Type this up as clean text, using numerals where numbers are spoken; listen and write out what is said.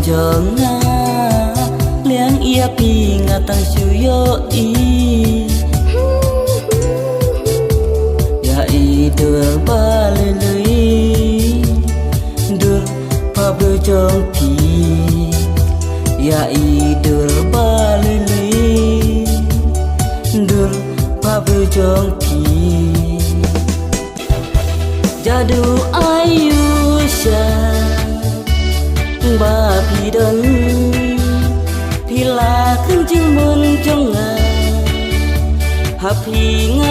chong nga liang ia pi nga tang su yo i ya i dur ba le lui dur pa bu chong pi ya i dur ba le lui dur pa bu chong pi jadu ayusha ba pi don pi la khun jing mun jong nga ha pi nga